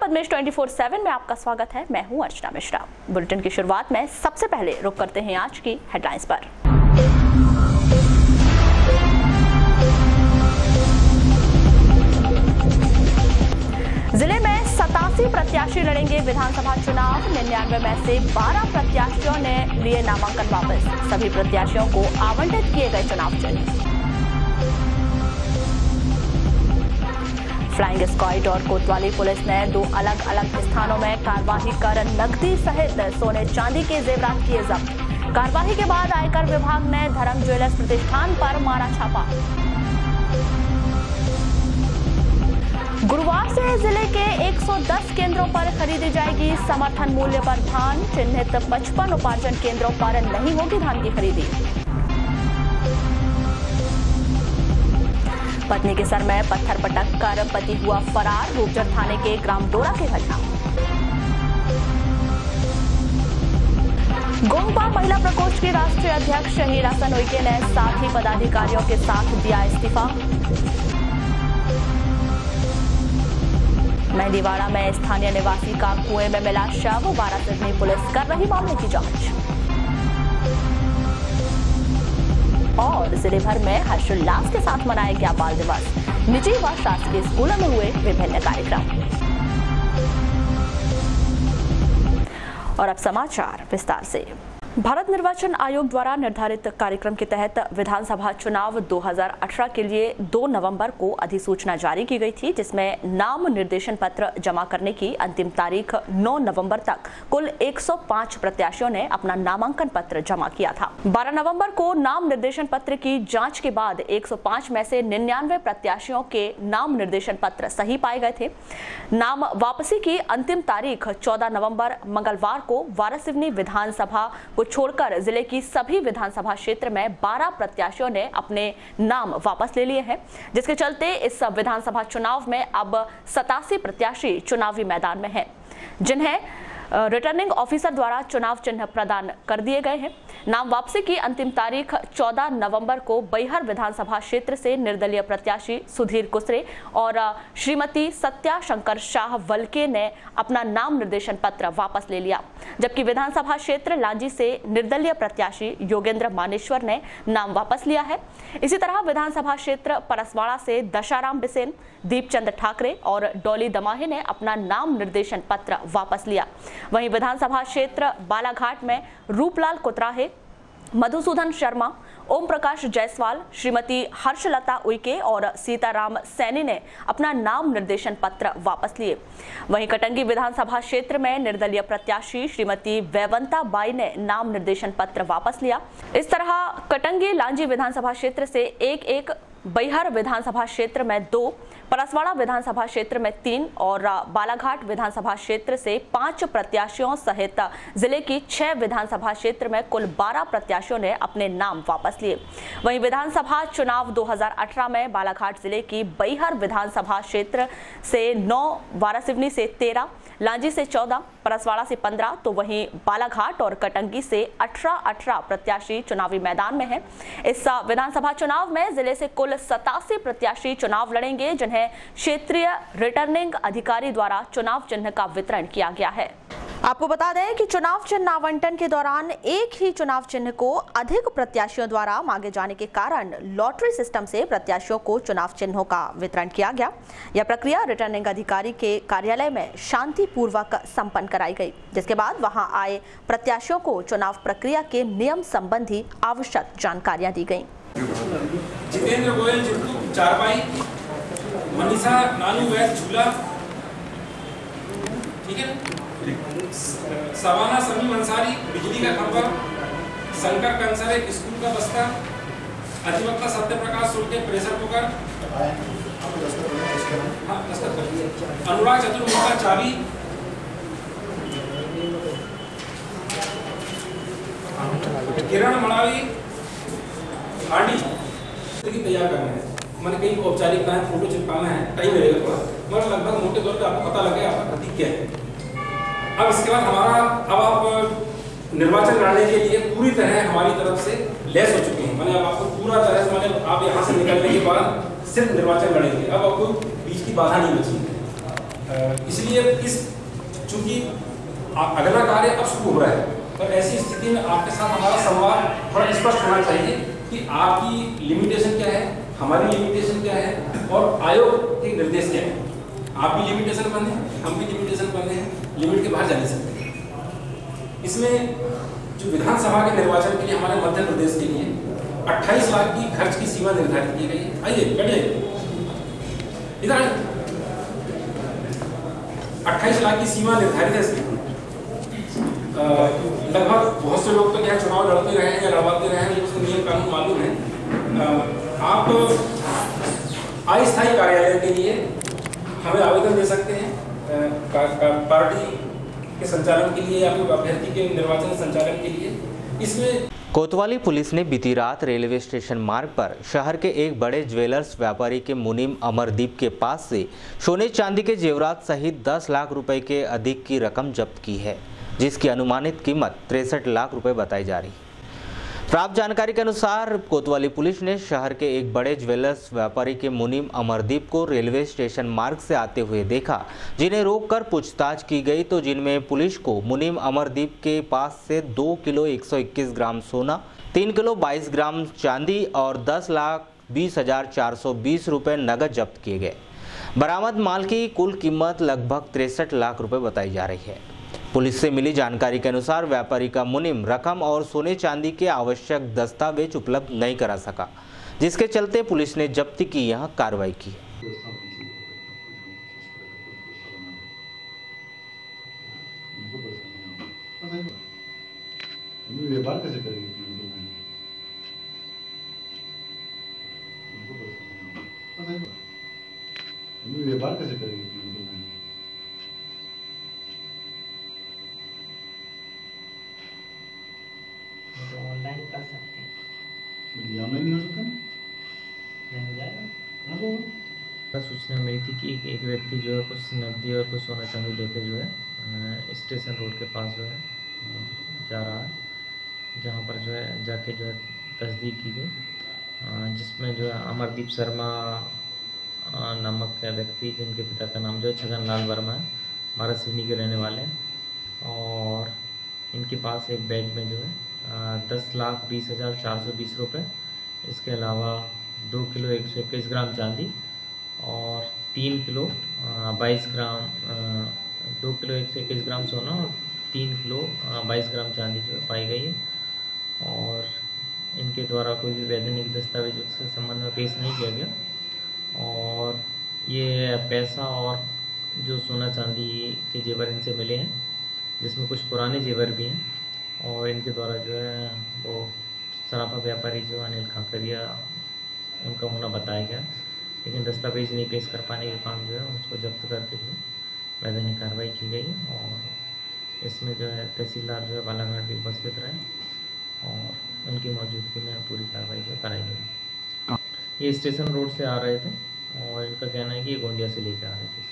पद्मेश 24/7 में आपका स्वागत है। मैं हूं अर्चना मिश्रा। बुलेटिन की शुरुआत में सबसे पहले रुक करते हैं आज की हेडलाइंस पर। जिले में 87 प्रत्याशी लड़ेंगे विधानसभा चुनाव। 99 में से 12 प्रत्याशियों ने लिए नामांकन वापस। सभी प्रत्याशियों को आवंटित किए गए चुनाव चिन्ह। फ्लाइंग स्क्वाड और कोतवाली पुलिस ने 2 अलग अलग स्थानों में कार्रवाई कर नकदी सहित सोने चांदी के जेवरात किए जब्त। कार्रवाई के बाद आयकर विभाग ने धर्म ज्वेलर्स प्रतिष्ठान पर मारा छापा। गुरुवार से जिले के 110 केंद्रों पर खरीदी जाएगी समर्थन मूल्य पर धान। चिन्हित 55 उपार्जन केंद्रों पर नहीं होगी धान की खरीदी। पत्नी के सर में पत्थर पटक कर पति हुआ फरार। रूपचर थाने के ग्राम डोरा की घटना। गोंगपा महिला प्रकोष्ठ की राष्ट्रीय अध्यक्ष हीरासन उइके ने साथी पदाधिकारियों के साथ दिया इस्तीफा। मेहंदीवाड़ा में स्थानीय निवासी का कुएं में मिला शव। वारासिवनी पुलिस कर रही मामले की जांच। और जिले भर में हर्षोल्लास के साथ मनाया गया बाल दिवस। निजी व शासकीय स्कूलों में हुए विभिन्न कार्यक्रम। और अब समाचार विस्तार से। भारत निर्वाचन आयोग द्वारा निर्धारित कार्यक्रम के तहत विधानसभा चुनाव 2018 के लिए 2 नवंबर को अधिसूचना जारी की गई थी, जिसमें नाम निर्देशन पत्र जमा करने की अंतिम तारीख 9 नवंबर तक कुल 105 प्रत्याशियों ने अपना नामांकन पत्र जमा किया था। 12 नवंबर को नाम निर्देशन पत्र की जांच के बाद 105 में से 99 प्रत्याशियों के नाम निर्देशन पत्र सही पाए गए थे। नाम वापसी की अंतिम तारीख 14 नवंबर मंगलवार को वारासिवनी विधानसभा को छोड़कर जिले की सभी विधानसभा क्षेत्र में 12 प्रत्याशियों ने अपने नाम वापस ले लिए हैं, जिसके चलते इस विधानसभा चुनाव में अब 87 प्रत्याशी चुनावी मैदान में हैं, जिन्हें रिटर्निंग ऑफिसर द्वारा चुनाव चिन्ह प्रदान कर दिए गए हैं। नाम वापसी की अंतिम तारीख 14 नवंबर को बैहर विधानसभा क्षेत्र से निर्दलीय प्रत्याशी सुधीर कुसरे और श्रीमती सत्या शंकर शाह वलके ने अपना नाम निर्देशन पत्र वापस ले लिया, जबकि विधानसभा क्षेत्र लांजी से निर्दलीय प्रत्याशी योगेंद्र मानेश्वर ने नाम वापस लिया है। इसी तरह विधानसभा क्षेत्र परसवाड़ा से दशाराम बिसेन, दीपचंद ठाकरे और डॉली दमाहे ने अपना नाम निर्देशन पत्र वापस लिया। वहीं विधानसभा क्षेत्र बालाघाट में रूपलाल कुतराहे, मधुसूदन शर्मा, ओम प्रकाश जायसवाल, श्रीमती हर्षलता उइके और सीताराम सैनी ने अपना नाम निर्देशन पत्र वापस लिए। वहीं कटंगी विधानसभा क्षेत्र में निर्दलीय प्रत्याशी श्रीमती वैवंता बाई ने नाम निर्देशन पत्र वापस लिया। इस तरह कटंगी लांजी विधानसभा क्षेत्र से 1-1, बैहर विधानसभा क्षेत्र में 2, परसवाड़ा विधानसभा क्षेत्र में 3 और बालाघाट विधानसभा क्षेत्र से 5 प्रत्याशियों सहित जिले की 6 विधानसभा क्षेत्र में कुल 12 प्रत्याशियों ने अपने नाम वापस लिए। वहीं विधानसभा चुनाव 2018 में बालाघाट जिले की बैहर विधानसभा क्षेत्र से 9, वारासिवनी से 13, लांजी से 14, परसवाड़ा से 15, तो वहीं बालाघाट और कटंगी से 18 प्रत्याशी चुनावी मैदान में हैं। इस विधानसभा चुनाव में जिले से कुल 87 प्रत्याशी चुनाव लड़ेंगे, जिन्हें क्षेत्रीय रिटर्निंग अधिकारी द्वारा चुनाव चिन्ह का वितरण किया गया है। आपको बता दें कि चुनाव चिन्ह आवंटन के दौरान एक ही चुनाव चिन्ह को अधिक प्रत्याशियों द्वारा मांगे जाने के कारण लॉटरी सिस्टम से प्रत्याशियों को चुनाव चिन्हों का वितरण किया गया। यह प्रक्रिया रिटर्निंग अधिकारी के कार्यालय में शांतिपूर्वक संपन्न कराई गई, जिसके बाद वहां आए प्रत्याशियों को चुनाव प्रक्रिया के नियम संबंधी आवश्यक जानकारियां दी गयी। जितेंद्र गोयल चारपाई, मनीषा नानू वैद झूला, ठीक है, सवाना समीम अंसारी बिजली का खंभा, शंकर कंसर स्कूल का बस्ता, अधिवक्ता सत्य प्रकाश सोलके प्रेशर कुकर, अनुराग चतुर्मुखा चाबी, किरण मड़ावी हांडी तैयार करना है। मैंने कहीं औपचारिकता है, फोटो चिपकाना है, टाइम लगेगा थोड़ा, मगर लगभग मोटे तौर पे आपको पता लगे आपका प्रतीक क्या है। अब इसके बाद अब आप निर्वाचन लड़ने के लिए पूरी तरह हमारी तरफ से लैस हो चुके हैं। मैंने अब आपको पूरा तरह से, मैंने आप यहाँ से निकलने के बाद सिर्फ निर्वाचन लड़ेंगे, अब आपको बीच की बाधा नहीं बची है। इसलिए चूंकि अगला कार्य अब शुरू हो रहा है, तो ऐसी स्थिति में आपके साथ हमारा संवाद थोड़ा स्पष्ट होना चाहिए कि आपकी लिमिटेशन क्या है, हमारी लिमिटेशन क्या है और आयोग के निर्देश क्या है। आप भी लिमिटेशन बने, हम भी लिमिटेशन बने हैं, लिमिट के बाहर जा नहीं सकते। इसमें जो विधानसभा के निर्वाचन के लिए हमारे मध्य प्रदेश के लिए 28 लाख की खर्च की सीमा निर्धारित की गई है। आइए बैठिए, इधर आइए। 28 लाख की सीमा निर्धारित है इसकी। लगभग बहुत से लोग तो क्या चुनाव लड़ते रहे हैं या लड़वाते रहे हैं, उसको नियम कानून मालूम है। आप अस्थायी कार्यालय के लिए हमें आवेदन दे सकते हैं, पार्टी के संचालन के लिए या फिर अभ्यर्थी के निर्वाचन संचालन के लिए। इसमें कोतवाली पुलिस ने बीती रात रेलवे स्टेशन मार्ग पर शहर के एक बड़े ज्वेलर्स व्यापारी के मुनीम अमरदीप के पास से सोने चांदी के जेवरात सहित 10 लाख रुपए के अधिक की रकम जब्त की है, जिसकी अनुमानित कीमत 63 लाख रुपए बताई जा रही है। प्राप्त जानकारी के अनुसार कोतवाली पुलिस ने शहर के एक बड़े ज्वेलर्स व्यापारी के मुनीम अमरदीप को रेलवे स्टेशन मार्ग से आते हुए देखा, जिन्हें रोककर पूछताछ की गई तो जिनमें पुलिस को मुनीम अमरदीप के पास से 2 किलो 121 ग्राम सोना, 3 किलो 22 ग्राम चांदी और 10,20,420 रुपये नकद जब्त किए गए। बरामद माल की कुल कीमत लगभग 63 लाख रुपये बताई जा रही है। पुलिस से मिली जानकारी के अनुसार व्यापारी का मुनीम रकम और सोने चांदी के आवश्यक दस्तावेज उपलब्ध नहीं करा सका, जिसके चलते पुलिस ने जब्ती की यह कार्रवाई की। व्यापार कैसे करेंगे? व्यापार कैसे करेंगे? ऑनलाइन कर सकते हैं, ऑनलाइन नहीं हो सकता, नहीं हो जाएगा। सूचना मिली थी कि एक व्यक्ति जो है कुछ नकदी और कुछ सोना चांदी लेकर जो है स्टेशन रोड के पास जो है जा रहा है, जहाँ पर जो है जाके जो है तस्दीक की गई, जिसमें जो है अमरदीप शर्मा नामक व्यक्ति, जिनके पिता का नाम जो है छगन लाल वर्मा है, भारत सिवनी के रहने वाले हैं, और इनके पास एक बैग में जो है 10,20,420 रुपये, इसके अलावा 2 किलो 121 ग्राम चांदी और 3 किलो 22 ग्राम 2 किलो 121 ग्राम सोना और 3 किलो 22 ग्राम चांदी जो है पाई गई है। और इनके द्वारा कोई भी वैधानिक दस्तावेज उसके संबंध में पेश नहीं किया गया, और ये पैसा और जो सोना चांदी के जेवर इनसे मिले हैं, जिसमें कुछ पुराने जेवर भी हैं, और इनके द्वारा जो है वो सराफा व्यापारी जो अनिल कांकरिया उनका होना बताया गया, लेकिन दस्तावेज नहीं पेश कर पाने के कारण जो है उसको जब्त करके जो है वैधानिक कार्रवाई की गई। और इसमें जो है तहसीलदार जो है बालाघाट भी उपस्थित रहे और उनकी मौजूदगी में पूरी कार्रवाई जो कराई गई। ये स्टेशन रोड से आ रहे थे और इनका कहना है कि ये गोंदिया से लेकर आ रहे थे।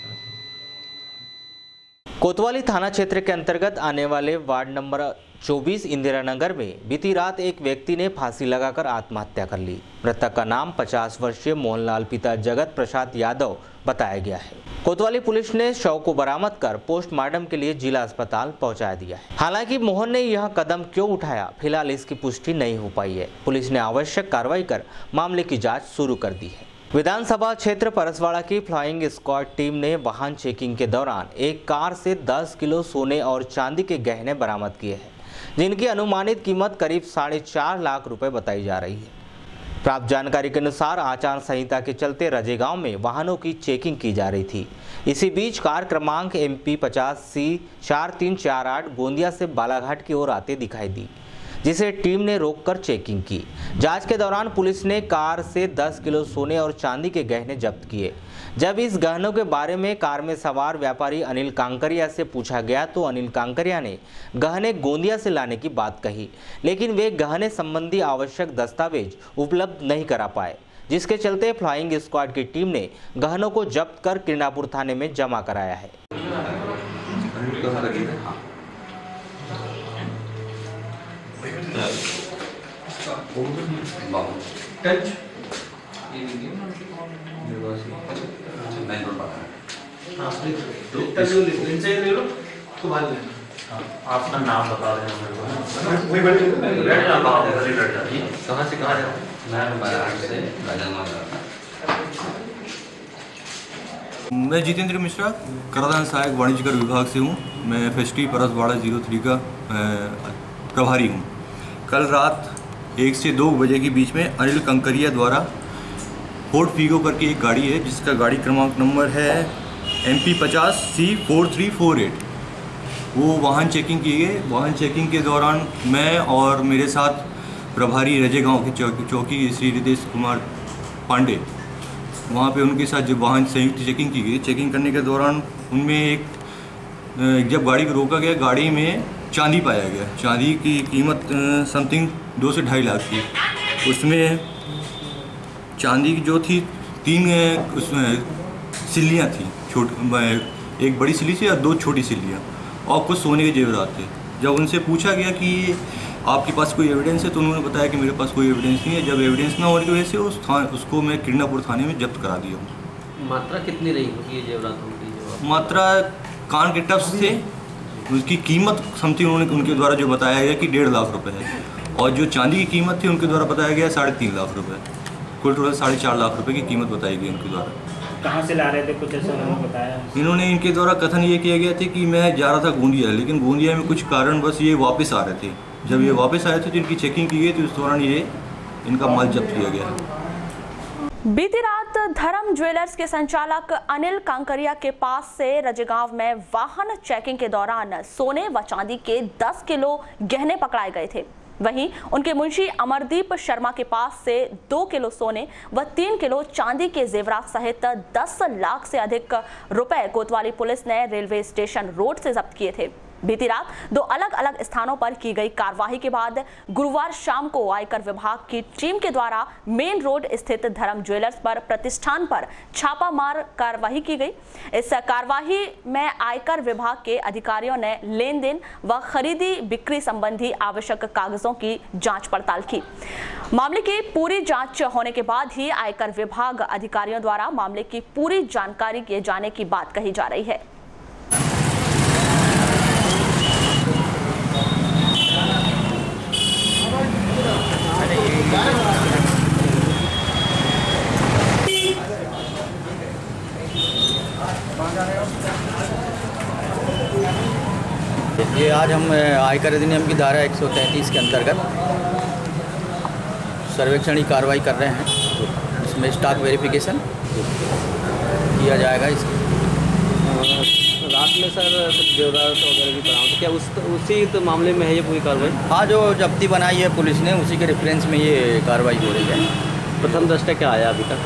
कोतवाली थाना क्षेत्र के अंतर्गत आने वाले वार्ड नंबर 24 इंदिरा नगर में बीती रात एक व्यक्ति ने फांसी लगाकर आत्महत्या कर ली। मृतक का नाम 50 वर्षीय मोहनलाल पिता जगत प्रसाद यादव बताया गया है। कोतवाली पुलिस ने शव को बरामद कर पोस्टमार्टम के लिए जिला अस्पताल पहुंचा दिया है। हालांकि मोहन ने यह कदम क्यों उठाया, फिलहाल इसकी पुष्टि नहीं हो पाई है। पुलिस ने आवश्यक कार्रवाई कर मामले की जाँच शुरू कर दी है। विधानसभा क्षेत्र परसवाड़ा की फ्लाइंग स्क्वाड टीम ने वाहन चेकिंग के दौरान एक कार से 10 किलो सोने और चांदी के गहने बरामद किए हैं, जिनकी अनुमानित कीमत करीब 4.5 लाख रुपए बताई जा रही है। प्राप्त जानकारी के अनुसार आचार संहिता के चलते रजेगांव में वाहनों की चेकिंग की जा रही थी। इसी बीच कार क्रमांक MP 50C 4348 गोंदिया से बालाघाट की ओर आते दिखाई दी, जिसे टीम ने रोककर चेकिंग की। जांच के दौरान पुलिस ने कार से 10 किलो सोने और चांदी के गहने जब्त किए। जब इस गहनों के बारे में कार में सवार व्यापारी अनिल कांकरिया से पूछा गया तो अनिल कांकरिया ने गहने गोंदिया से लाने की बात कही, लेकिन वे गहने संबंधी आवश्यक दस्तावेज उपलब्ध नहीं करा पाए, जिसके चलते फ्लाइंग स्क्वाड की टीम ने गहनों को जब्त कर किरणापुर थाने में जमा कराया है। इनसे ले लो तो बाहर लेना। आपका नाम बता देना मेरे को। बैठ जाओ, कहाँ से कहाँ जाओ? मैं बाजार से मैं जितेंद्र मिश्रा, कराधान सहायक वाणिज्यकर विभाग से हूँ। मैं FST परसवाड़ा 03 का प्रभारी हूँ। कल रात 1 से 2 बजे के बीच में अनिल कंकरिया द्वारा फोर्ड फीगो करके एक गाड़ी है, जिसका गाड़ी क्रमांक नंबर है MP 50C4348, वो वाहन चेकिंग किए गए। वाहन चेकिंग के दौरान मैं और मेरे साथ प्रभारी रजे गांव के चौकी श्री रितेश कुमार पांडे, वहाँ पे उनके साथ जब वाहन संयुक्त चेकिंग की गई, चेकिंग करने के दौरान उनमें जब गाड़ी को रोका गया, गाड़ी में चांदी पाया गया। चांदी की कीमत समथिंग 2 से 2.5 लाख थी। उसमें चांदी की जो थी 3 उसमें सिल्लियाँ थी, एक बड़ी सिल्ली थी और 2 छोटी सिल्लियाँ, और कुछ सोने के जेवरात थे। जब उनसे पूछा गया कि आपके पास कोई एविडेंस है, तो उन्होंने बताया कि मेरे पास कोई एविडेंस नहीं है। जब एविडेंस ना होने की वजह से उसको मैं किरणापुर थाने में जब्त करा दिया हूँ। मात्रा कितनी रही होगी ये जेवरातों की? मात्रा कान के टफ्स थे, उसकी कीमत समथिंग उनके द्वारा जो बताया गया कि 1.5 लाख रुपए है, और जो चांदी की कीमत थी उनके द्वारा बताया गया 3.5 लाख रुपए। कुल टोटल 4.5 लाख रुपए की कीमत बताई गई उनके द्वारा। कहाँ से ला रहे थे, कुछ ऐसा उन्होंने बताया? इन्होंने इनके द्वारा कथन ये किया गया था कि मैं जा रहा था गोंदिया, लेकिन गोंदिया में कुछ कारण बस ये वापस आ रहे थे। जब ये वापस आए थे तो इनकी चेकिंग की गई, तो उस दौरान ये इनका माल जब्त किया गया। बीती रात धर्म ज्वेलर्स के संचालक अनिल कांकरिया के पास से रजगांव में वाहन चेकिंग के दौरान सोने व चांदी के 10 किलो गहने पकड़ाए गए थे। वहीं उनके मुंशी अमरदीप शर्मा के पास से 2 किलो सोने व 3 किलो चांदी के जेवरात सहित 10 लाख से अधिक रुपए कोतवाली पुलिस ने रेलवे स्टेशन रोड से जब्त किए थे। बीती रात 2 अलग अलग स्थानों पर की गई कार्रवाई के बाद गुरुवार शाम को आयकर विभाग की टीम के द्वारा मेन रोड स्थित धर्म ज्वेलर्स पर प्रतिष्ठान पर छापामार कार्रवाई की गई। इस कार्रवाई में आयकर विभाग के अधिकारियों ने लेन देन व खरीदी बिक्री संबंधी आवश्यक कागजों की जांच पड़ताल की। मामले की पूरी जांच होने के बाद ही आयकर विभाग अधिकारियों द्वारा मामले की पूरी जानकारी किए जाने की बात कही जा रही है। ये आज हम आयकर अधिनियम की धारा 133 के अंतर्गत सर्वेक्षण की कार्रवाई कर रहे हैं। इसमें स्टॉक वेरिफिकेशन किया जाएगा। इस रात में सर कुछ जेवरात वगैरह भी बनाओ, तो क्या उसी तो मामले में है ये पूरी कार्रवाई? हाँ, जो जब्ती बनाई है पुलिस ने, उसी के रेफरेंस में ये कार्रवाई हो रही है। प्रथम दृष्टया क्या आया अभी तक?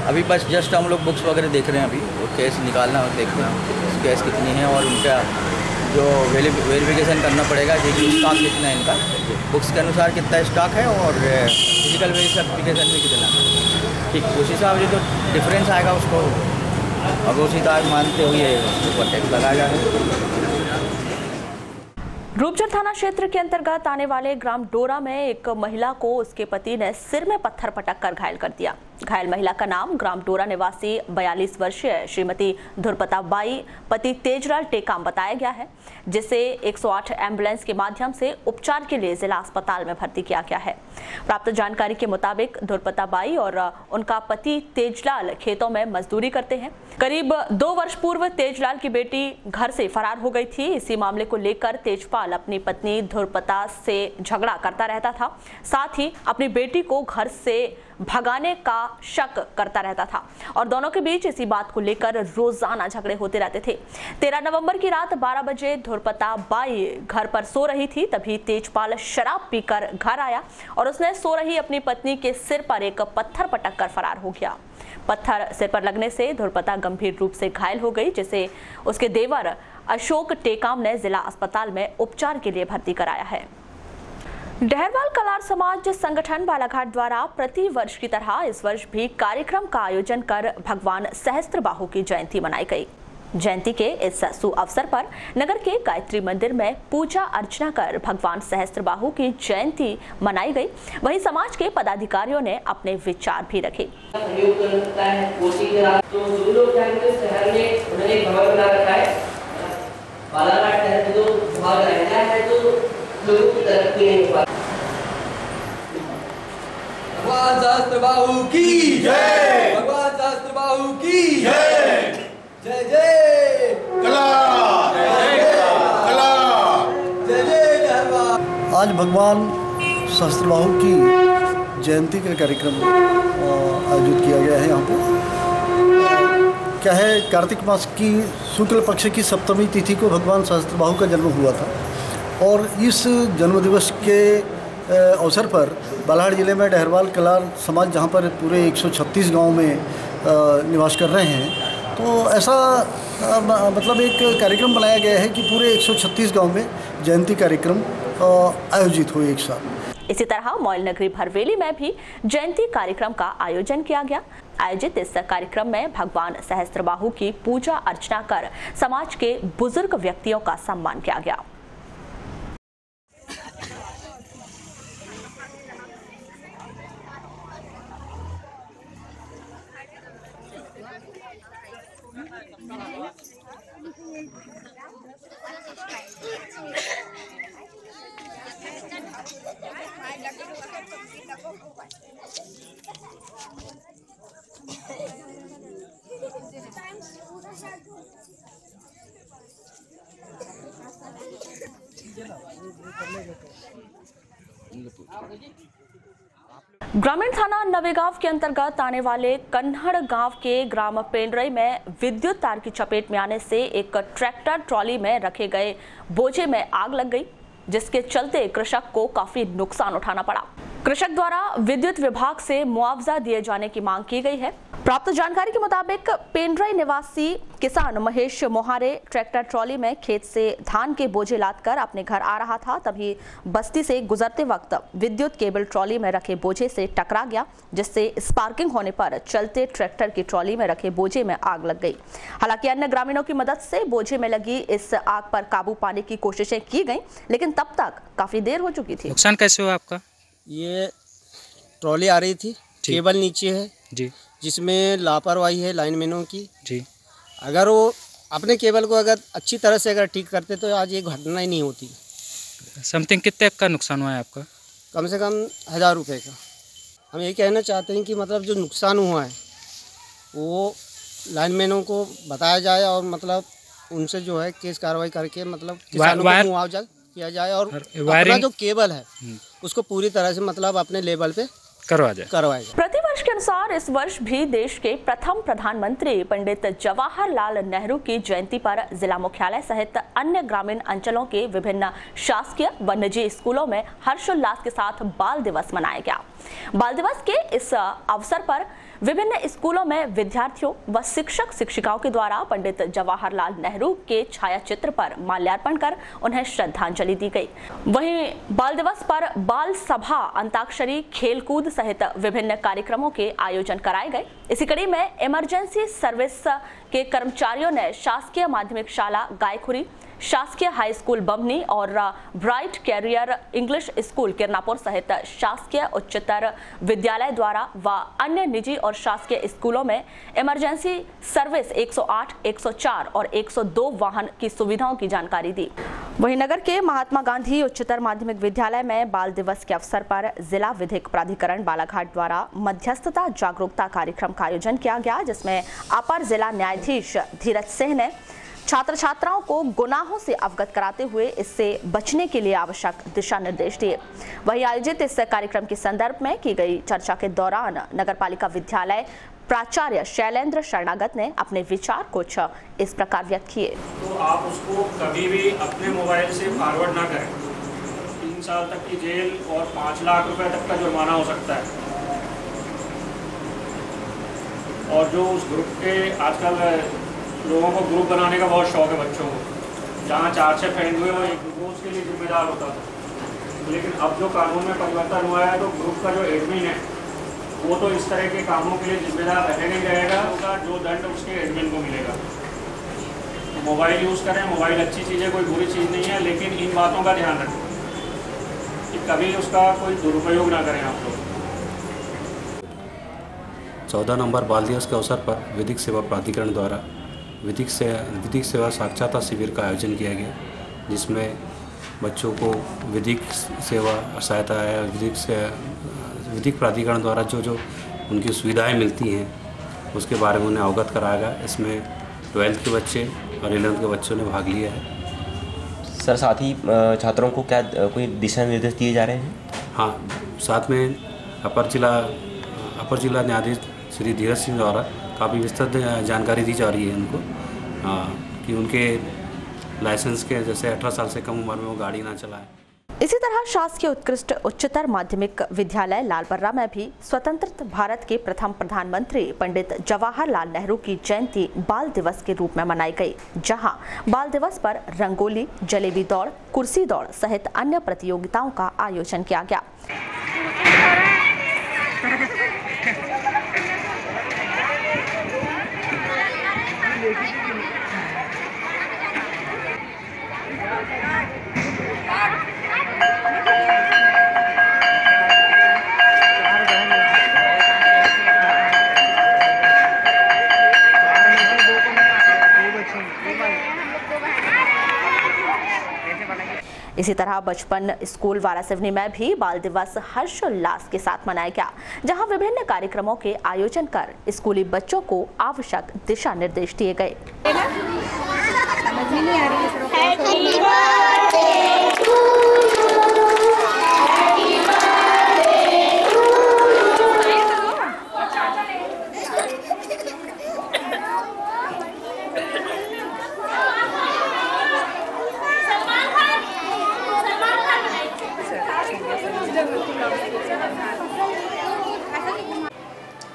अभी बस जस्ट हम लोग बुक्स वगैरह देख रहे हैं। अभी वो केस निकालना और देखते हैं केस कितनी है, और उनका जो वेरिफिकेशन करना पड़ेगा कि स्टॉक कितना है इनका, बुक्स के अनुसार कितना स्टॉक है, और फिजिकल वेरिफिकेशन में कितना। ठीक, उस हिसाब से जो डिफरेंस आएगा उसको अब उसी तरह मानते हुए ऊपर टैक्स लगाया जाएगा। रूपचर थाना क्षेत्र के अंतर्गत आने वाले ग्राम डोरा में एक महिला को उसके पति ने सिर में पत्थर पटक कर घायल कर दिया। घायल महिला का नाम ग्राम डोरा निवासी 42 वर्षीय श्रीमती धुरपता बाई पति तेजलाल टेकाम बताया गया है, जिसे 108 एम्बुलेंस के माध्यम से उपचार के लिए जिला अस्पताल में भर्ती किया गया है। प्राप्त जानकारी के मुताबिक धुरपता बाई और उनका पति तेजलाल खेतों में मजदूरी करते हैं। करीब 2 वर्ष पूर्व तेजलाल की बेटी घर से फरार हो गई थी। इसी मामले को लेकर तेजपाल अपनी पत्नी धुरपता से झगड़ा करता रहता था, साथ ही अपनी बेटी को घर से भगाने का शक करता रहता था और दोनों के बीच इसी बात को लेकर रोजाना झगड़े होते रहते थे। 13 नवंबर की रात 12 बजे धुरपता बाई घर पर सो रही थी, तभी तेजपाल शराब पीकर घर आया और उसने सो रही अपनी पत्नी के सिर पर एक पत्थर पटक कर फरार हो गया। पत्थर सिर पर लगने से धुरपता गंभीर रूप से घायल हो गई, जिसे उसके देवर अशोक टेकाम ने जिला अस्पताल में उपचार के लिए भर्ती कराया है। डहरवाल कलार समाज संगठन बालाघाट द्वारा प्रति वर्ष की तरह इस वर्ष भी कार्यक्रम का आयोजन कर भगवान सहस्त्रबाहु की जयंती मनाई गई। जयंती के इस सुअवसर पर नगर के गायत्री मंदिर में पूजा अर्चना कर भगवान सहस्त्रबाहु की जयंती मनाई गई। वहीं समाज के पदाधिकारियों ने अपने विचार भी रखे। सहयोग कर सकता है कोसी के तो जो लोग जानते हैं शहर में उन्होंने एक भवन बना रखा है। बालाघाट शहर में जो भाग रहना है तो लोगों की तरक्की नहीं हो पाती। भगवान सहस्त्रबाहु की जय, भगवान सहस्त्रबाहु की जय, जय जय कला, जय कला, जय जय धर्म। आज भगवान सहस्त्रबाहु की जयंती का कार्यक्रम आयोजित किया गया है। यहाँ पर क्या है, कार्तिक मास की शुक्ल पक्ष की सप्तमी तिथि को भगवान सहस्त्रबाहु का जन्म हुआ था और इस जन्मदिवस के अवसर पर बालाघाट जिले में डहरवाल कलार समाज जहाँ पर पूरे 136 गांव में निवास कर रहे हैं, तो ऐसा मतलब एक कार्यक्रम बनाया गया है कि पूरे 136 गांव में जयंती कार्यक्रम आयोजित हुए एक साथ। इसी तरह मॉयल नगरी भरवेली में भी जयंती कार्यक्रम का आयोजन किया गया। आयोजित इस कार्यक्रम में भगवान सहस्त्रबाहु की पूजा अर्चना कर समाज के बुजुर्ग व्यक्तियों का सम्मान किया गया। ग्रामीण थाना नवेगांव के अंतर्गत आने वाले कन्हड़ गांव के ग्राम पेंड्रई में विद्युत तार की चपेट में आने से एक ट्रैक्टर ट्रॉली में रखे गए बोझे में आग लग गई, जिसके चलते कृषक को काफी नुकसान उठाना पड़ा। कृषक द्वारा विद्युत विभाग से मुआवजा दिए जाने की मांग की गई है। प्राप्त जानकारी के मुताबिक पेंड्रई निवासी किसान महेश मोहारे ट्रैक्टर ट्रॉली में खेत से धान के बोझे लादकर अपने घर आ रहा था, तभी बस्ती से गुजरते वक्त विद्युत केबल ट्रॉली में रखे बोझे से टकरा गया, जिससे स्पार्किंग होने पर चलते ट्रैक्टर की ट्रॉली में रखे बोझे में आग लग गई। हालांकि अन्य ग्रामीणों की मदद से बोझे में लगी इस आग पर काबू पाने की कोशिशें की गई, लेकिन तब तक काफी देर हो चुकी थी। नुकसान कैसे हुआ आपका? ये ट्रॉली आ रही थी, केबल नीचे है जी, जिसमें लापरवाही है लाइनमैनों की जी। अगर वो अपने केबल को अगर अच्छी तरह से अगर ठीक करते तो आज ये घटना ही नहीं होती। समथिंग कितने का नुकसान हुआ है आपका? कम से कम 1000 रुपये का। हम ये कहना चाहते हैं कि मतलब जो नुकसान हुआ है वो लाइनमैनों को बताया जाए और मतलब उनसे जो है केस कार्रवाई करके मतलब किसानों को मुआवजा किया जाए और अपना जो केबल है उसको पूरी तरह से मतलब अपने लेवल पे करवाया जाए। प्रतिवर्ष के अनुसार इस वर्ष भी देश के प्रथम प्रधानमंत्री पंडित जवाहरलाल नेहरू की जयंती पर जिला मुख्यालय सहित अन्य ग्रामीण अंचलों के विभिन्न शासकीय व निजी स्कूलों में हर्षोल्लास के साथ बाल दिवस मनाया गया। बाल दिवस के इस अवसर पर विभिन्न स्कूलों में विद्यार्थियों व शिक्षक शिक्षिकाओं के द्वारा पंडित जवाहरलाल नेहरू के छायाचित्र पर माल्यार्पण कर उन्हें श्रद्धांजलि दी गई। वहीं बाल दिवस पर बाल सभा, अंताक्षरी, खेलकूद सहित विभिन्न कार्यक्रमों के आयोजन कराए गए। इसी कड़ी में इमरजेंसी सर्विस के कर्मचारियों ने शासकीय माध्यमिक शाला गायखुरी, शासकीय हाई स्कूल बमनी और Bright Career English School Kirnapur सहित शासकीय उच्चतर विद्यालय द्वारा व अन्य निजी और शासकीय स्कूलों में इमरजेंसी सर्विस 108, 104 और 102 वाहन की सुविधाओं की जानकारी दी। वहीं नगर के महात्मा गांधी उच्चतर माध्यमिक विद्यालय में बाल दिवस के अवसर पर जिला विधिक प्राधिकरण बालाघाट द्वारा मध्यस्थता जागरूकता कार्यक्रम का आयोजन किया गया, जिसमें अपर जिला न्यायाधीश धीरज सिंह ने छात्र छात्राओं को गुनाहों से अवगत कराते हुए इससे बचने के लिए आवश्यक दिशा निर्देश दिए। वहीं आयोजित इस कार्यक्रम के संदर्भ में की गई चर्चा के दौरान नगरपालिका विद्यालय प्राचार्य शैलेंद्र शरणागत ने अपने विचार कुछ इस प्रकार व्यक्त किए। तो आप उसको कभी भी अपने मोबाइल से फॉरवर्ड ना करें। 3 साल तक की जेल और 5 लाख रुपए तक का जुर्माना हो सकता है। और जो उस ग्रुप के आजकल लोगों को ग्रुप बनाने का बहुत शौक है बच्चों को, जहाँ 4-6 फ्रेंड हुए वो एक दूसरे उसके लिए जिम्मेदार होता था। लेकिन अब जो कानून में परिवर्तन हुआ है तो ग्रुप का जो एडमिन है वो तो इस तरह के कामों के लिए जिम्मेदार रहने नहीं रहेगा, उसका जो दंड उसके एडमिन को मिलेगा। मोबाइल यूज़ करें। मोबाइल अच्छी चीज़ है, कोई बुरी चीज़ नहीं है, लेकिन इन बातों का ध्यान रखें कि कभी उसका कोई दुरुपयोग ना करें आप लोग। 14 नवंबर बाल दिवस के अवसर पर विधिक सेवा प्राधिकरण द्वारा विधिक सेवा साक्षरता शिविर का आयोजन किया गया, जिसमें बच्चों को विधिक सेवा सहायता है, विधिक प्राधिकरण द्वारा जो उनकी सुविधाएं मिलती हैं उसके बारे में उन्हें अवगत कराया गया। इसमें 12th के बच्चे और 11th के बच्चों ने भाग लिया है। सर, साथ ही छात्रों को क्या कोई दिशा निर्देश दिए जा रहे हैं? हाँ, साथ में अपर जिला न्यायाधीश श्री धीरज सिंह द्वारा काफ़ी विस्तृत जानकारी दी जा रही है उनको, कि उनके लाइसेंस के जैसे 18 साल से कम उम्र में वो गाड़ी ना चलाएं। इसी तरह शासकीय उत्कृष्ट उच्चतर माध्यमिक विद्यालय लालबर्रा में भी स्वतंत्र भारत के प्रथम प्रधानमंत्री पंडित जवाहरलाल नेहरू की जयंती बाल दिवस के रूप में मनाई गई, जहां बाल दिवस पर रंगोली, जलेबी दौड़, कुर्सी दौड़ सहित अन्य प्रतियोगिताओं का आयोजन किया गया। इसी तरह बचपन स्कूल वारासिवनी में भी बाल दिवस हर्षोल्लास के साथ मनाया गया, जहां विभिन्न कार्यक्रमों के आयोजन कर स्कूली बच्चों को आवश्यक दिशा निर्देश दिए गए।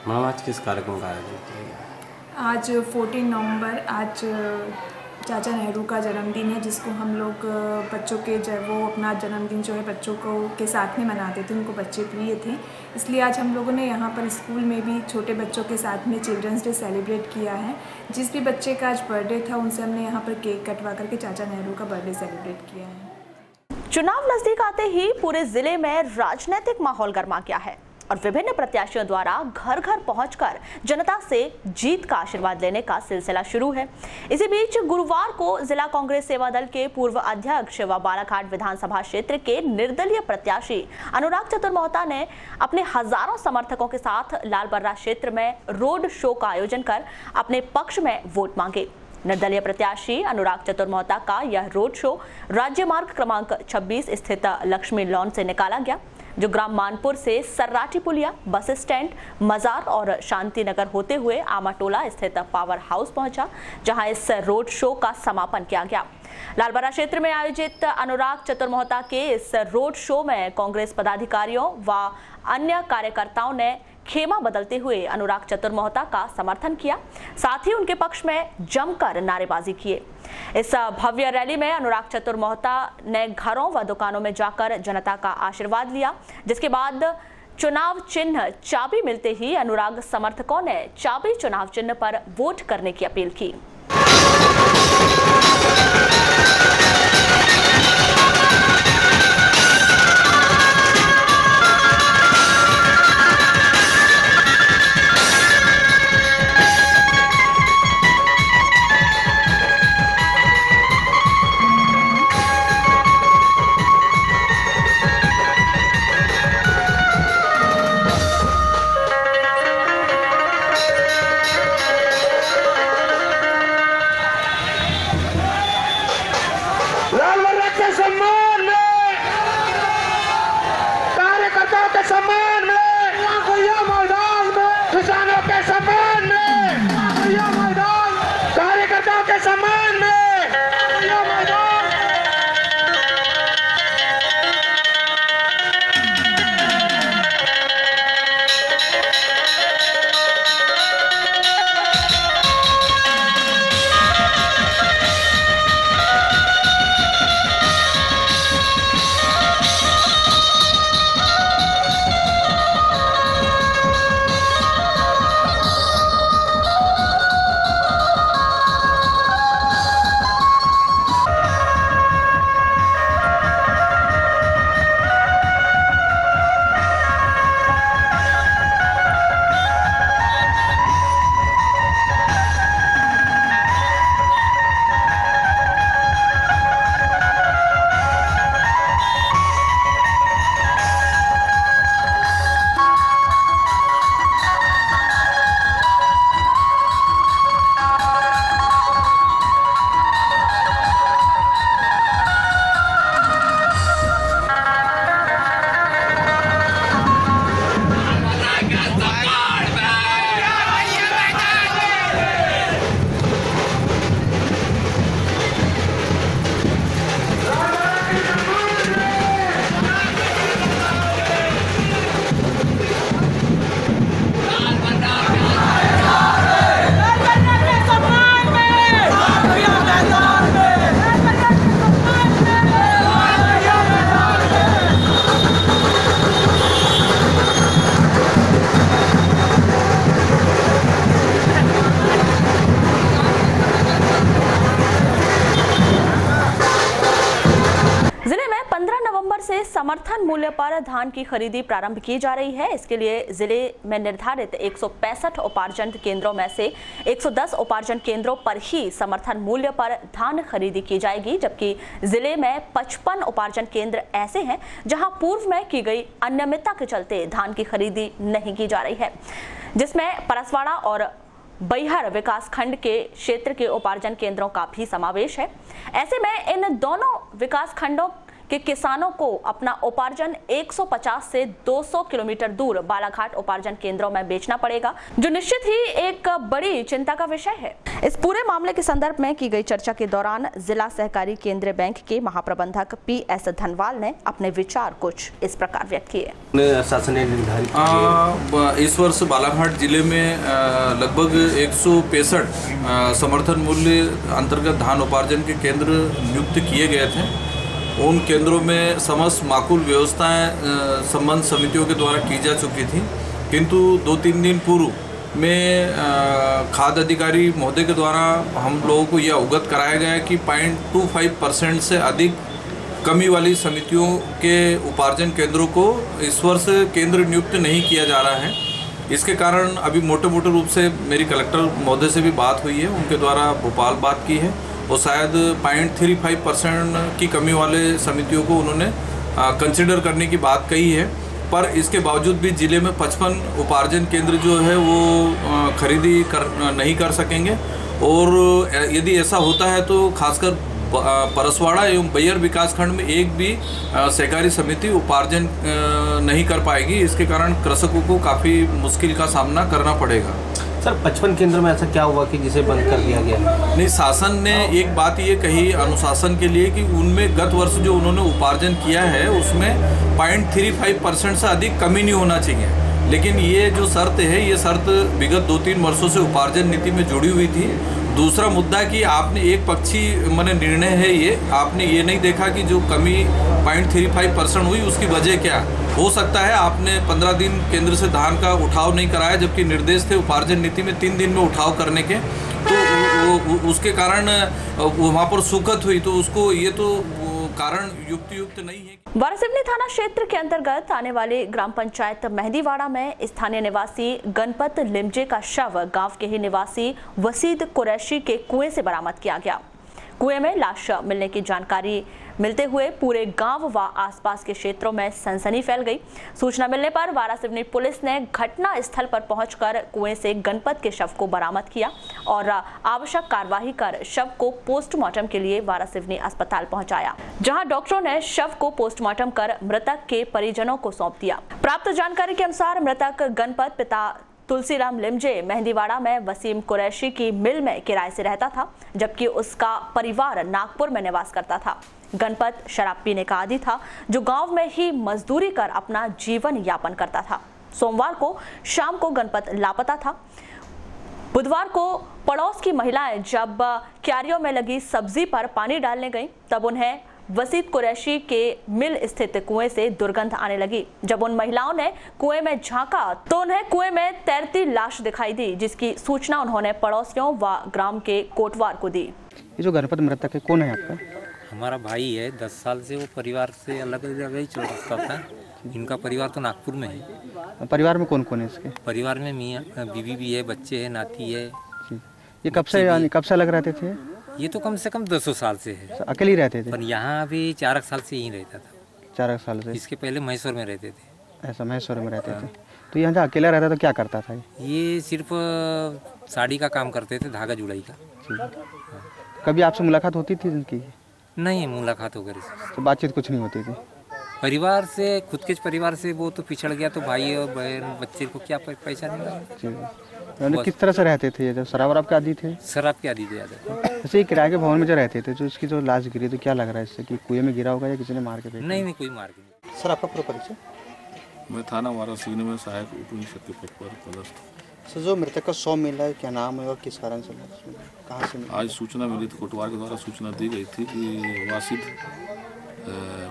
मैम, आज किस कार्यक्रम का आयोजन किया गया? आज 14 नवंबर आज चाचा नेहरू का जन्मदिन है, जिसको हम लोग बच्चों के जब वो अपना जन्मदिन जो है बच्चों को के साथ में मनाते थे, उनको बच्चे प्रिय थे, इसलिए आज हम लोगों ने यहाँ पर स्कूल में भी छोटे बच्चों के साथ में चिल्ड्रंस डे सेलिब्रेट किया है। जिस भी बच्चे का आज बर्थडे था उनसे हमने यहाँ पर केक कटवा करके चाचा नेहरू का बर्थडे सेलिब्रेट किया है। चुनाव नजदीक आते ही पूरे जिले में राजनीतिक माहौल गर्मा गया है और विभिन्न प्रत्याशियों द्वारा घर घर पहुंचकर जनता से जीत का आशीर्वाद लेने का सिलसिला शुरू है। इसी बीच गुरुवार को जिला कांग्रेस सेवा दल के पूर्व अध्यक्ष व बालाघाट विधानसभा क्षेत्र के निर्दलीय प्रत्याशी अनुराग चतुर मोहता ने अपने हजारों समर्थकों के साथ लालबर्रा क्षेत्र में रोड शो का आयोजन कर अपने पक्ष में वोट मांगे। निर्दलीय प्रत्याशी अनुराग चतुर मोहता का यह रोड शो राज्य मार्ग क्रमांक 26 स्थित लक्ष्मी लॉन से निकाला गया, जो ग्राम मानपुर से सर्राटी पुलिया, बस स्टैंड, मजार और शांति नगर होते हुए आमाटोला स्थित पावर हाउस पहुंचा, जहां इस रोड शो का समापन किया गया। लालबर्रा क्षेत्र में आयोजित अनुराग चतुर मोहता के इस रोड शो में कांग्रेस पदाधिकारियों व अन्य कार्यकर्ताओं ने खेमा बदलते हुए अनुराग चतुर मोहता का समर्थन किया, साथ ही उनके पक्ष में जमकर नारेबाजी किए। इस भव्य रैली में अनुराग चतुर मोहता ने घरों व दुकानों में जाकर जनता का आशीर्वाद लिया, जिसके बाद चुनाव चिन्ह चाबी मिलते ही अनुराग समर्थकों ने चाबी चुनाव चिन्ह पर वोट करने की अपील की। समर्थन मूल्य पर धान की खरीदी प्रारंभ की जा रही है। इसके लिए जिले में निर्धारित 165 उपार्जन केंद्रों में से 110 उपार्जन केंद्रों पर ही समर्थन मूल्य पर धान खरीदी की जाएगी, जबकि जिले में 55 उपार्जन केंद्र ऐसे हैं जहां पूर्व में की गई अनियमितता के चलते धान की खरीदी नहीं की जा रही है, जिसमें परसवाड़ा और बैहर विकास खंड के क्षेत्र के उपार्जन केंद्रों का भी समावेश है। ऐसे में इन दोनों विकास खंडों के किसानों को अपना उपार्जन 150 से 200 किलोमीटर दूर बालाघाट उपार्जन केंद्रों में बेचना पड़ेगा, जो निश्चित ही एक बड़ी चिंता का विषय है। इस पूरे मामले के संदर्भ में की गई चर्चा के दौरान जिला सहकारी केंद्रीय बैंक के महाप्रबंधक PS धनवाल ने अपने विचार कुछ इस प्रकार व्यक्त किए। शासन ने निर्धारित इस वर्ष बालाघाट जिले में लगभग 165 समर्थन मूल्य अंतर्गत धान उपार्जन के केंद्र नियुक्त किए गए थे। उन केंद्रों में समस्त माकूल व्यवस्थाएं संबंध समितियों के द्वारा की जा चुकी थी, किंतु 2-3 दिन पूर्व में खाद्य अधिकारी महोदय के द्वारा हम लोगों को यह अवगत कराया गया कि 0.25% से अधिक कमी वाली समितियों के उपार्जन केंद्रों को इस वर्ष केंद्र नियुक्त नहीं किया जा रहा है। इसके कारण अभी मोटे रूप से मेरी कलेक्टर महोदय से भी बात हुई है, उनके द्वारा भोपाल बात की है और शायद 0.35% की कमी वाले समितियों को उन्होंने कंसिडर करने की बात कही है। पर इसके बावजूद भी ज़िले में 55 उपार्जन केंद्र जो है वो खरीदी नहीं कर सकेंगे, और यदि ऐसा होता है तो खासकर परसवाड़ा एवं बैहर विकास खंड में एक भी सहकारी समिति उपार्जन नहीं कर पाएगी। इसके कारण कृषकों को काफ़ी मुश्किल का सामना करना पड़ेगा। सर 55 केंद्र में ऐसा क्या हुआ कि जिसे बंद कर दिया गया? नहीं, शासन ने एक बात ये कही अनुशासन के लिए कि उनमें गत वर्ष जो उन्होंने उपार्जन किया है उसमें 0.35% से अधिक कमी नहीं होना चाहिए, लेकिन ये जो शर्त है ये शर्त विगत 2-3 वर्षों से उपार्जन नीति में जुड़ी हुई थी। दूसरा मुद्दा कि आपने एक पक्षी माने निर्णय है ये, आपने ये नहीं देखा कि जो कमी 0.35% हुई उसकी वजह क्या हो सकता है। आपने 15 दिन केंद्र से धान का उठाव नहीं कराया, जबकि निर्देश थे उपार्जन नीति में 3 दिन में उठाव करने के, तो उसके कारण वहाँ पर सुखत हुई, तो उसको ये तो कारण युक्त नहीं है। वारासिवनी थाना क्षेत्र के अंतर्गत आने वाले ग्राम पंचायत मेहंदीवाड़ा में स्थानीय निवासी गणपत लिमजे का शव गांव के ही निवासी वसीद कुरैशी के कुएं से बरामद किया गया। कुएं में लाश मिलने की जानकारी मिलते हुए पूरे गांव व आसपास के क्षेत्रों में सनसनी फैल गई। सूचना मिलने पर वारासिवनी पुलिस ने घटना स्थल पर पहुंचकर कुएं से गणपत के शव को बरामद किया और आवश्यक कार्यवाही कर शव को पोस्टमार्टम के लिए वारासिवनी अस्पताल पहुंचाया, जहां डॉक्टरों ने शव को पोस्टमार्टम कर मृतक के परिजनों को सौंप दिया। प्राप्त जानकारी के अनुसार मृतक गणपत पिता तुलसीराम लिमजे मेहंदीवाड़ा में वसीम कुरैशी की मिल में किराए से रहता था, जबकि उसका परिवार नागपुर में निवास करता था। गणपत शराब पीने का आदी था, जो गांव में ही मजदूरी कर अपना जीवन यापन करता था। सोमवार को शाम को गणपत लापता था। बुधवार को पड़ोस की महिलाएं जब क्यारियों में लगी सब्जी पर पानी डालने गईं, तब उन्हें वसीद कुरैशी के मिल स्थित कुएं से दुर्गंध आने लगी। जब उन महिलाओं ने कुएं में झांका तो उन्हें कुएं में तैरती लाश दिखाई दी, जिसकी सूचना उन्होंने पड़ोसियों व ग्राम के कोटवार को दी। ये जो गणपत मृतक है कौन है आपका? हमारा भाई है, 10 साल से वो परिवार से अलग जगह ही चलता था। इनका परिवार तो नागपुर में है। परिवार में कौन कौन है इसके? परिवार में मियाँ बीवी भी है, बच्चे हैं, नाती है। ये कब से अलग रहते थे? ये तो कम से कम 200 साल से है। अकेले ही रहते थे? पर यहाँ भी 4 साल से यहीं रहता था। 4 साल से? इसके पहले महेश्वर में रहते थे। ऐसा महेश्वर में रहते थे। तो यहाँ अकेला रहता तो क्या करता था? ये सिर्फ साड़ी का काम करते थे, धागा जुड़ाई का। कभी आपसे मुलाकात होती थी इनकी? नहीं, मुलाकात वगैरह तो बातचीत कुछ नहीं होती थी? परिवार से, खुद के परिवार से वो तो पिछड़ गया, तो भाई और बहन बच्चे को क्या पहचान नहीं। किस तरह से रहते थे? जब शराब के आदी थे? शराब के आदी थे। जैसे किराए के भवन में जो रहते थे, जो इसकी जो लाश गिरी, तो क्या लग रहा है इससे कि कुएं में गिरा होगा या किसी ने मार के? नहीं, कोई मार के नहीं। सर आपका पूरा परिचय? मैं थाना वारासिवनी में सहायक उप निरीक्षक के पद पर पदस्थ। सर जो मृतक का शव मिला है, क्या नाम है और किस कारण से, कहाँ से मिला? आज सूचना मिली थी, कोटवार के द्वारा सूचना दी गई थी कि वासिद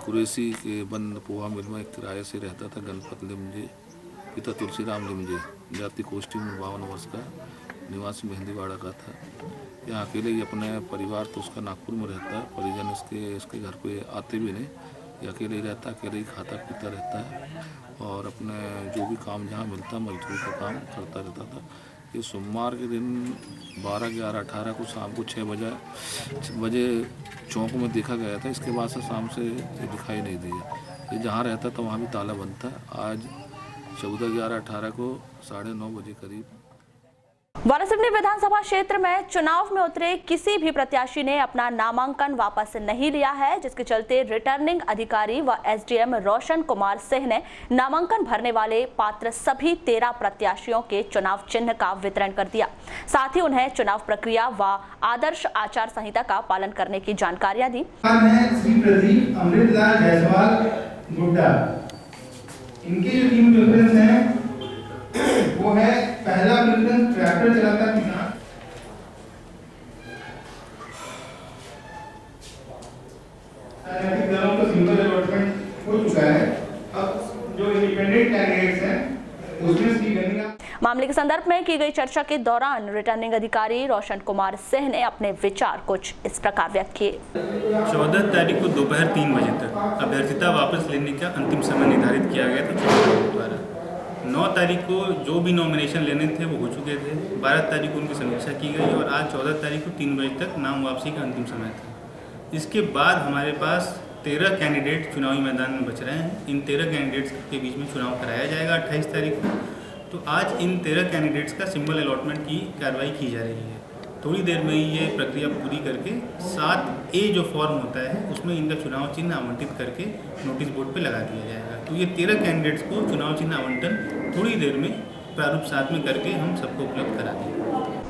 कुरैशी के बंद पोहा मिल में एक किराए से रहता था गणपत लिमजे, पिता तुलसीराम लिमजे, जाति कोष्ठी में 52 वर्ष का, निवासी मेहंदीवाड़ा का था। यहाँ अकेले ही अपने परिवार तो उसका नागपुर में रहता है, परिजन इसके घर पे आते भी नहीं। ये अकेले ही रहता है, अकेले ही खाता पीता रहता है और अपने जो भी काम जहाँ मिलता मजदूर का काम करता रहता था। ये सोमवार के दिन 12, 11, 18 को शाम को 6 बजे चौक में देखा गया था। इसके बाद से शाम से दिखाई नहीं दिया। ये जहाँ रहता था वहाँ भी ताला बंद था। आज 14, 11, 18 को 9:30 बजे करीब वारासिवनी विधानसभा क्षेत्र में चुनाव में उतरे किसी भी प्रत्याशी ने अपना नामांकन वापस नहीं लिया है, जिसके चलते रिटर्निंग अधिकारी व एसडीएम रोशन कुमार सिंह ने नामांकन भरने वाले पात्र सभी 13 प्रत्याशियों के चुनाव चिन्ह का वितरण कर दिया। साथ ही उन्हें चुनाव प्रक्रिया व आदर्श आचार संहिता का पालन करने की जानकारियां दी। श्री प्रदीप अमृतलाल जायसवाल गुड्डा, इनके जो 3 प्रेफरेंस हैं वो है, पहला प्रेफरेंस ट्रैक्टर चलाता किसान, राजनीतिक दलों को सिंबल अलॉटमेंट हो चुका है। अब जो इंडिपेंडेंट कैंडिडेट्स हैं उसमें श्री गंगा। मामले के संदर्भ में की गई चर्चा के दौरान रिटर्निंग अधिकारी रोशन कुमार सिंह ने अपने विचार कुछ इस प्रकार व्यक्त किए। 14 तारीख को दोपहर 3 बजे तक अभ्यर्थिता वापस लेने का अंतिम समय निर्धारित किया गया था चुनाव आयोग द्वारा। 9 तारीख को जो भी नॉमिनेशन लेने थे वो हो चुके थे। 12 तारीख को उनकी समीक्षा की गई और आज 14 तारीख को 3 बजे तक नाम वापसी का अंतिम समय था। इसके बाद हमारे पास 13 कैंडिडेट चुनावी मैदान में बच रहे हैं। इन 13 कैंडिडेट्स के बीच में चुनाव कराया जाएगा 28 तारीख को। तो आज इन 13 कैंडिडेट्स का सिंबल अलॉटमेंट की कार्रवाई की जा रही है। थोड़ी देर में ही ये प्रक्रिया पूरी करके 7A जो फॉर्म होता है उसमें इनका चुनाव चिन्ह आवंटित करके नोटिस बोर्ड पे लगा दिया जाएगा। तो ये 13 कैंडिडेट्स को चुनाव चिन्ह आवंटन थोड़ी देर में प्रारूप साथ में करके हम सबको उपलब्ध करा देंगे।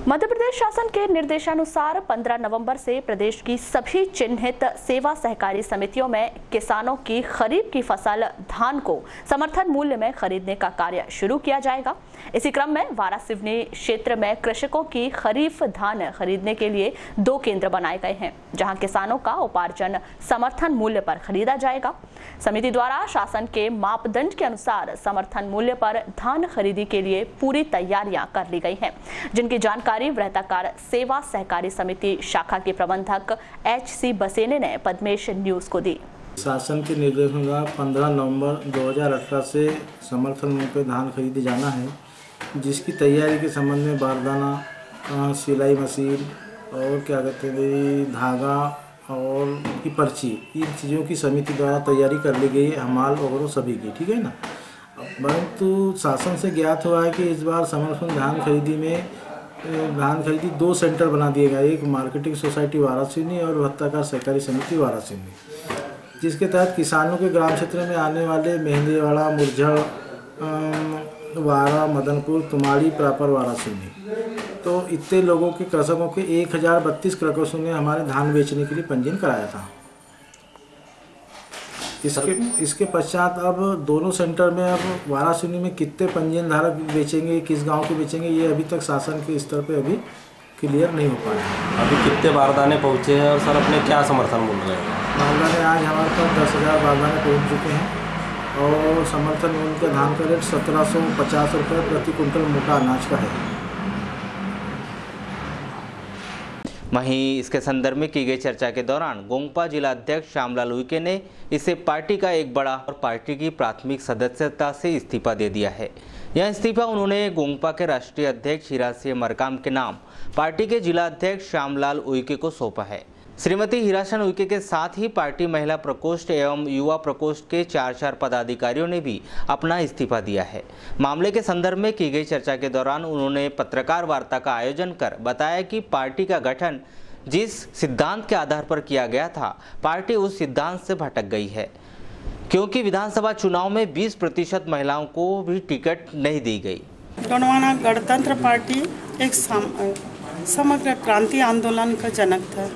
मध्य प्रदेश शासन के निर्देशानुसार 15 नवंबर से प्रदेश की सभी चिन्हित सेवा सहकारी समितियों में किसानों की खरीफ की फसल धान को समर्थन मूल्य में खरीदने का कार्य शुरू किया जाएगा। इसी क्रम में वारासिवनी क्षेत्र में कृषकों की खरीफ धान खरीदने के लिए 2 केंद्र बनाए गए हैं, जहां किसानों का उपार्जन समर्थन मूल्य पर खरीदा जाएगा। समिति द्वारा शासन के मापदंड के अनुसार समर्थन मूल्य पर धान खरीदी के लिए पूरी तैयारियां कर ली गई हैं, जिनकी जानकारी वृत्ताकार सेवा सहकारी समिति शाखा के प्रबंधक HC बसेने ने पद्मेश न्यूज को दी। शासन के निर्देशानुसार 15 नवंबर 2018 से समर्थन मूल्य पर धान खरीदे जाना है, जिसकी तैयारी के संबंध में बारदाना, सिलाई मशीन और क्या कहते हैं धागा और की पर्ची, इन चीज़ों की समिति द्वारा तैयारी कर ली गई है, हमाल वगैरह सभी की, ठीक है ना। परंतु शासन से ज्ञात हुआ है कि इस बार समर्थन धान खरीदी 2 सेंटर बना दिए गए, एक मार्केटिंग सोसाइटी वारासिवनी और वृत्ताकार सहकारी समिति वारासिवनी, जिसके तहत किसानों के ग्राम क्षेत्र में आने वाले मेहंदीवाड़ा, मुरझड़, वारा, मदनपुर, तुमाड़ी, प्रापर वारासिवनी, तो इतने लोगों के कृषकों के 1032 कृषकों ने हमारे धान बेचने के लिए पंजीयन कराया था। इसके पश्चात अब दोनों सेंटर में अब वारासिवनी में कितने पंजीयन धारक बेचेंगे, किस गांव के बेचेंगे, ये अभी तक शासन के स्तर पे अभी क्लियर नहीं हो पाया। अभी कितने बारदाने पहुँचे हैं और सर अपने क्या समर्थन मूल्य है? बारदाने आज हमारे पास 10,000 बारदाने पहुँच चुके हैं और समर्थन मूल्य का धान का रेट 1750 रुपये प्रति कुंटल मोटा अनाज का है। वहीं इसके संदर्भ में की गई चर्चा के दौरान गोंगपा जिला अध्यक्ष श्यामलाल उइके ने इसे पार्टी का एक बड़ा और पार्टी की प्राथमिक सदस्यता से इस्तीफा दे दिया है। यह इस्तीफा उन्होंने गोंगपा के राष्ट्रीय अध्यक्ष हीरा सिंह मरकाम के नाम पार्टी के जिला अध्यक्ष श्यामलाल उइके को सौंपा है। श्रीमती हीराशन उइके के साथ ही पार्टी महिला प्रकोष्ठ एवं युवा प्रकोष्ठ के 4 पदाधिकारियों ने भी अपना इस्तीफा दिया है। मामले के संदर्भ में की गई चर्चा के दौरान उन्होंने पत्रकार वार्ता का आयोजन कर बताया कि पार्टी का गठन जिस सिद्धांत के आधार पर किया गया था, पार्टी उस सिद्धांत से भटक गई है, क्योंकि विधानसभा चुनाव में 20% महिलाओं को भी टिकट नहीं दी गई। गोंडवाना गणतंत्र पार्टी एक समग्र क्रांति आंदोलन का जनक था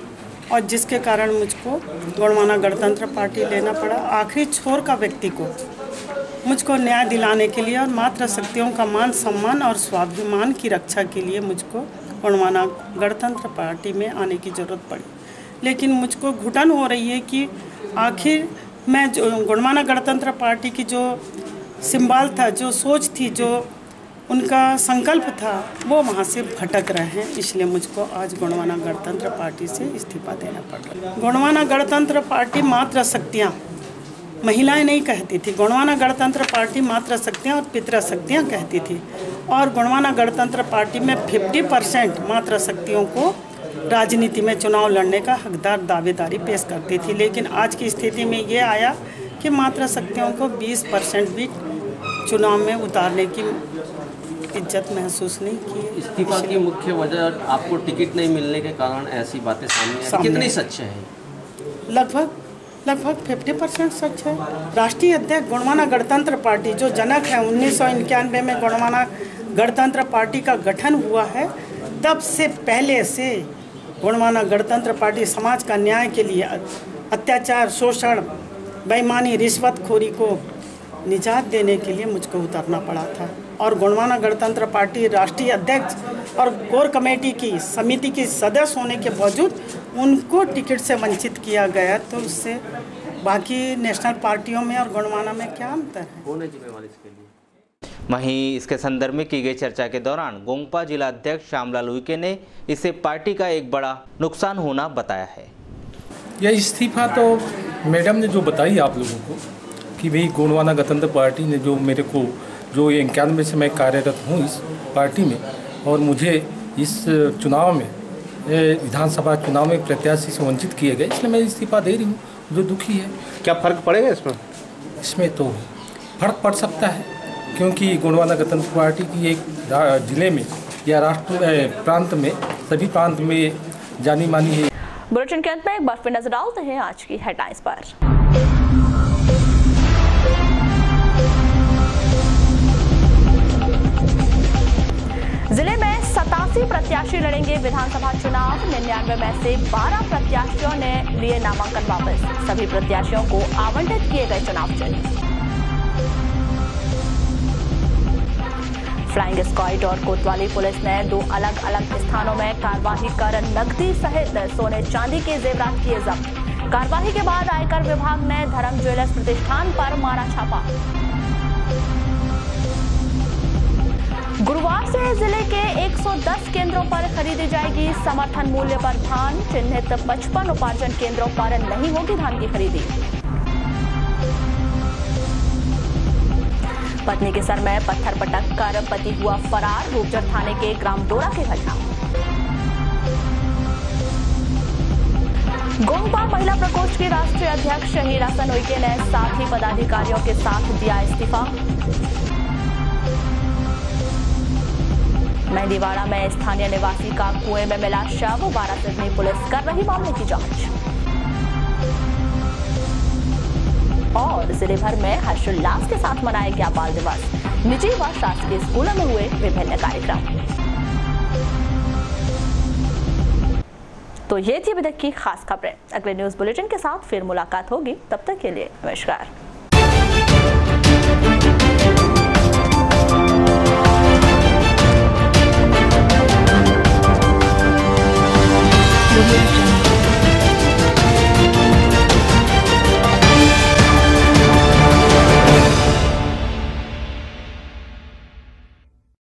और जिसके कारण मुझको गोंडवाना गणतंत्र पार्टी लेना पड़ा। आखिरी छोर का व्यक्ति को मुझको न्याय दिलाने के लिए और मातृशक्तियों का मान सम्मान और स्वाभिमान की रक्षा के लिए मुझको गोंडवाना गणतंत्र पार्टी में आने की ज़रूरत पड़ी। लेकिन मुझको घुटन हो रही है कि आखिर मैं जो गोंडवाना गणतंत्र पार्टी की जो सिंबल था, जो सोच थी, जो उनका संकल्प था, वो वहाँ से भटक रहे हैं। इसलिए मुझको आज गोंडवाना गणतंत्र पार्टी से इस्तीफा देना पड़ रहा है। गोंडवाना गणतंत्र पार्टी मातृशक्तियाँ महिलाएं नहीं कहती थी। गोंडवाना गणतंत्र पार्टी मातृशक्तियाँ और पितृशक्तियाँ कहती थी और गोंडवाना गणतंत्र पार्टी में 50% मातृशक्तियों को राजनीति में चुनाव लड़ने का हकदार दावेदारी पेश करती थी। लेकिन आज की स्थिति में ये आया कि मातृशक्तियों को 20% भी चुनाव में उतारने की इज्जत महसूस नहीं की। इस्तीफा की मुख्य वजह आपको टिकट नहीं मिलने के कारण ऐसी बातें सामने आई, कितनी सच है? लगभग 50% सच है। राष्ट्रीय अध्यक्ष गोंडवाना गणतंत्र पार्टी जो जनक है, 1991 में गोंडवाना गणतंत्र पार्टी का गठन हुआ है, तब से पहले से गोंडवाना गणतंत्र पार्टी समाज का न्याय के लिए अत्याचार, शोषण, बेईमानी, रिश्वतखोरी को निजात देने के लिए मुझको उतरना पड़ा था। और गोंडवाना गणतंत्र पार्टी राष्ट्रीय अध्यक्ष और कोर कमेटी की समिति की सदस्य होने के बावजूद उनको टिकट से वंचित किया गया, तो उससे बाकी नेशनल पार्टियों में और गोंडवाना में क्या अंतर है? कौन है जिम्मेवार इसके लिए? वहीं इसके संदर्भ में की गई चर्चा के दौरान गोंगपा जिला अध्यक्ष श्यामलाल उइके ने इसे पार्टी का एक बड़ा नुकसान होना बताया है। यह इस्तीफा तो मैडम ने जो बताई आप लोगों को कि भाई गोंडवाना गणतंत्र पार्टी ने जो मेरे को जो 91 से मैं कार्यरत हूँ इस पार्टी में, और मुझे इस चुनाव में विधानसभा चुनाव में प्रत्याशी से वंचित किए गए, इसलिए मैं इस्तीफा दे रही हूँ। जो दुखी है। क्या फ़र्क पड़ेगा इसमें? इसमें तो फर्क पड़ सकता है, क्योंकि गोंडवाना गणतंत्र पार्टी की एक जिले में या राष्ट्र प्रांत में, सभी प्रांत में जानी मानी है। बुलेटिन के अंत में एक बार फिर नजर डालते हैं आज की हेडलाइंस पर। जिले में 87 प्रत्याशी लड़ेंगे विधानसभा चुनाव। 99 में से 12 प्रत्याशियों ने लिए नामांकन वापस। सभी प्रत्याशियों को आवंटित किए गए चुनाव चिन्ह। फ्लाइंग स्क्वाड और कोतवाली पुलिस ने 2 अलग अलग स्थानों में कार्रवाई कर नकदी सहित सोने चांदी के जेवरात किए जब्त। कार्रवाई के बाद आयकर विभाग ने धर्म ज्वेलर्स प्रतिष्ठान पर मारा छापा। गुरुवार से जिले के 110 केंद्रों पर खरीदी जाएगी समर्थन मूल्य पर धान। चिन्हित 55 उपार्जन केंद्रों पर नहीं होगी धान की खरीदी। पत्नी के सर में पत्थर पटक कर पति हुआ फरार। रूपचर थाने के ग्राम डोरा की घटना। गोंगपा महिला प्रकोष्ठ की राष्ट्रीय अध्यक्ष हीरासन उइके ने साथी पदाधिकारियों के साथ दिया इस्तीफा। मेहंदीवाड़ा में स्थानीय निवासी का कुएं में मिला शव। 12 सिडनी पुलिस कर रही मामले की जांच। और जिले भर में हर्षोल्लास के साथ मनाया गया बाल दिवस। निजी व शासकीय स्कूलों में हुए विभिन्न कार्यक्रम। तो ये थी अभी तक की खास खबरें। अगले न्यूज बुलेटिन के साथ फिर मुलाकात होगी, तब तक के लिए नमस्कार।